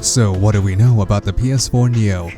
So what do we know about the PS4 NEO?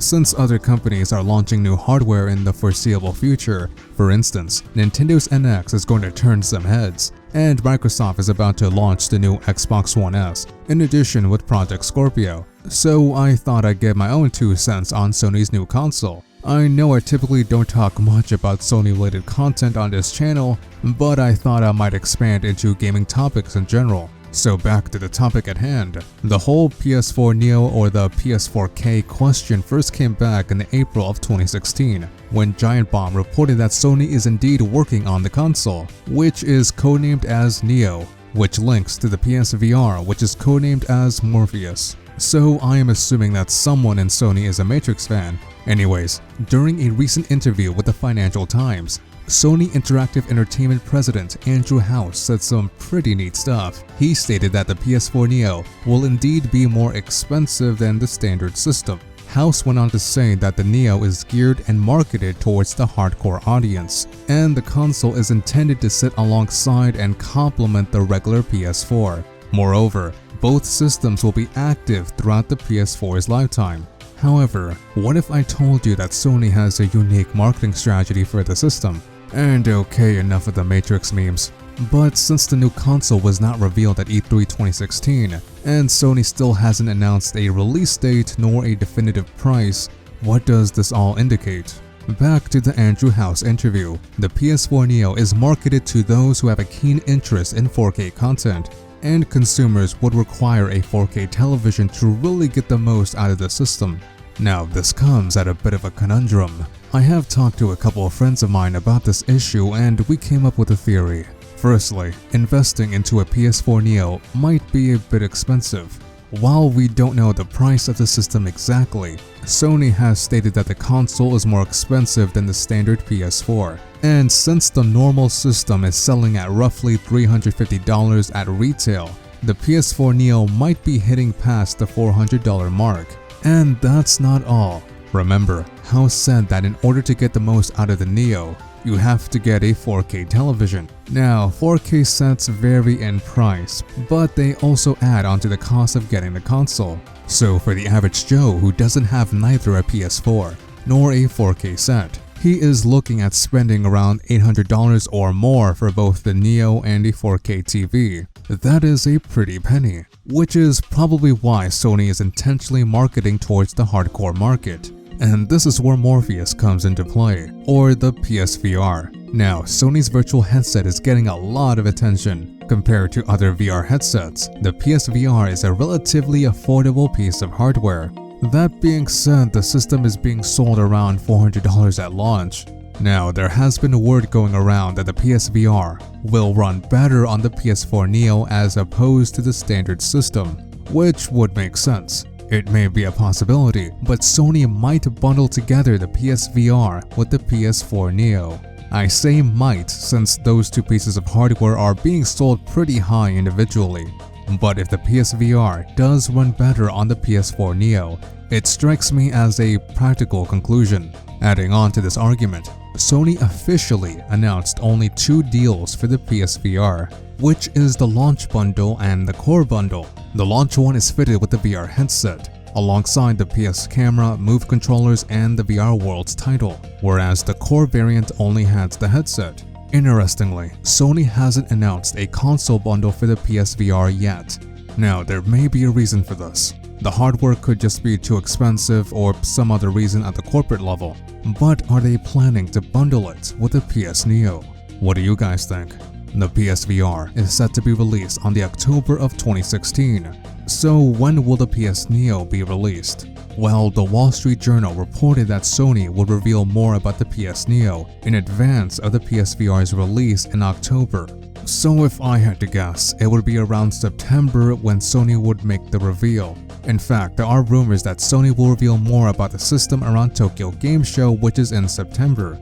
Since other companies are launching new hardware in the foreseeable future, for instance, Nintendo's NX is going to turn some heads, and Microsoft is about to launch the new Xbox One S, in addition with Project Scorpio. So I thought I'd give my own 2 cents on Sony's new console. I know I typically don't talk much about Sony-related content on this channel, but I thought I might expand into gaming topics in general. So back to the topic at hand. The whole PS4 NEO or the PS4K question first came back in April of 2016, when Giant Bomb reported that Sony is indeed working on the console, which is codenamed as NEO, which links to the PSVR, which is codenamed as Morpheus. So I am assuming that someone in Sony is a Matrix fan. Anyways, during a recent interview with the Financial Times, Sony Interactive Entertainment president Andrew House said some pretty neat stuff. He stated that the PS4 NEO will indeed be more expensive than the standard system. House went on to say that the NEO is geared and marketed towards the hardcore audience, and the console is intended to sit alongside and complement the regular PS4. Moreover, both systems will be active throughout the PS4's lifetime. However, what if I told you that Sony has a unique marketing strategy for the system? And okay, enough of the Matrix memes. But since the new console was not revealed at E3 2016, and Sony still hasn't announced a release date nor a definitive price, what does this all indicate? Back to the Andrew House interview, the PS4 NEO is marketed to those who have a keen interest in 4K content, and consumers would require a 4K television to really get the most out of the system. Now, this comes at a bit of a conundrum. I have talked to a couple of friends of mine about this issue and we came up with a theory. Firstly, investing into a PS4 NEO might be a bit expensive. While we don't know the price of the system exactly, Sony has stated that the console is more expensive than the standard PS4. And since the normal system is selling at roughly $350 at retail, the PS4 NEO might be hitting past the $400 mark. And that's not all. Remember, House said that in order to get the most out of the NEO, you have to get a 4K television. Now, 4K sets vary in price, but they also add onto the cost of getting the console. So for the average Joe who doesn't have neither a PS4 nor a 4K set, he is looking at spending around $800 or more for both the NEO and a 4K TV. That is a pretty penny, which is probably why Sony is intentionally marketing towards the hardcore market. And this is where Morpheus comes into play, or the PSVR. Now, Sony's virtual headset is getting a lot of attention. Compared to other VR headsets, the PSVR is a relatively affordable piece of hardware. That being said, the system is being sold around $400 at launch. Now, there has been a word going around that the PSVR will run better on the PS4 NEO as opposed to the standard system, which would make sense. It may be a possibility, but Sony might bundle together the PSVR with the PS4 NEO. I say might since those two pieces of hardware are being sold pretty high individually. But if the PSVR does run better on the PS4 NEO, it strikes me as a practical conclusion. Adding on to this argument, Sony officially announced only 2 deals for the PSVR, which is the launch bundle and the core bundle. The launch one is fitted with the VR headset, alongside the PS camera, move controllers, and the VR Worlds title, whereas the core variant only has the headset. Interestingly, Sony hasn't announced a console bundle for the PSVR yet. Now, there may be a reason for this. The hardware could just be too expensive or some other reason at the corporate level. But are they planning to bundle it with the PS NEO? What do you guys think? The PSVR is set to be released on the October of 2016. So when will the PS NEO be released? Well, the Wall Street Journal reported that Sony would reveal more about the PS NEO in advance of the PSVR's release in October. So if I had to guess, it would be around September when Sony would make the reveal. In fact, there are rumors that Sony will reveal more about the system around Tokyo Game Show, which is in September.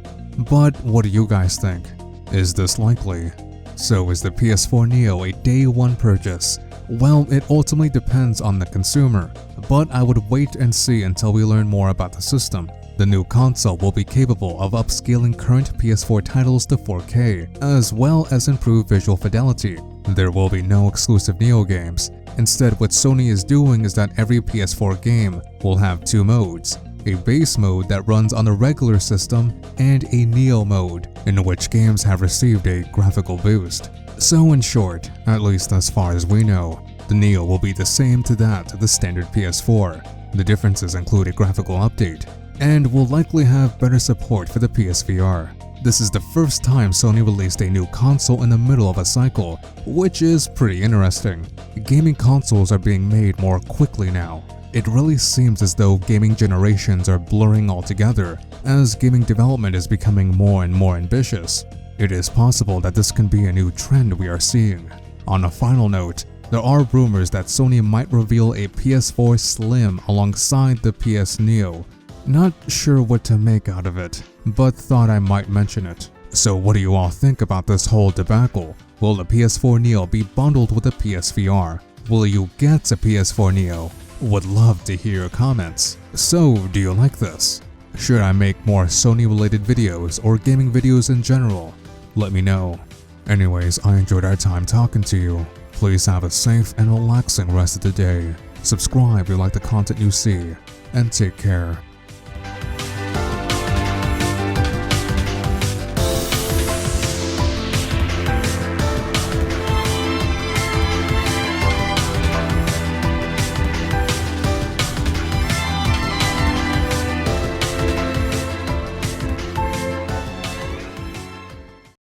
But what do you guys think? Is this likely? So is the PS4 NEO a day one purchase? Well, it ultimately depends on the consumer, but I would wait and see until we learn more about the system. The new console will be capable of upscaling current PS4 titles to 4K, as well as improved visual fidelity. There will be no exclusive NEO games. Instead, what Sony is doing is that every PS4 game will have two modes, a base mode that runs on a regular system and a NEO mode, in which games have received a graphical boost. So in short, at least as far as we know, the NEO will be the same to that of the standard PS4. The differences include a graphical update, and will likely have better support for the PSVR. This is the first time Sony released a new console in the middle of a cycle, which is pretty interesting. Gaming consoles are being made more quickly now. It really seems as though gaming generations are blurring altogether, as gaming development is becoming more and more ambitious. It is possible that this can be a new trend we are seeing. On a final note, there are rumors that Sony might reveal a PS4 Slim alongside the PS NEO. Not sure what to make out of it, but thought I might mention it. So what do you all think about this whole debacle? Will the PS4 NEO be bundled with the PSVR? Will you get a PS4 NEO? Would love to hear your comments. So, do you like this? Should I make more Sony-related videos or gaming videos in general? Let me know. Anyways, I enjoyed our time talking to you. Please have a safe and relaxing rest of the day. Subscribe if you like the content you see, and take care.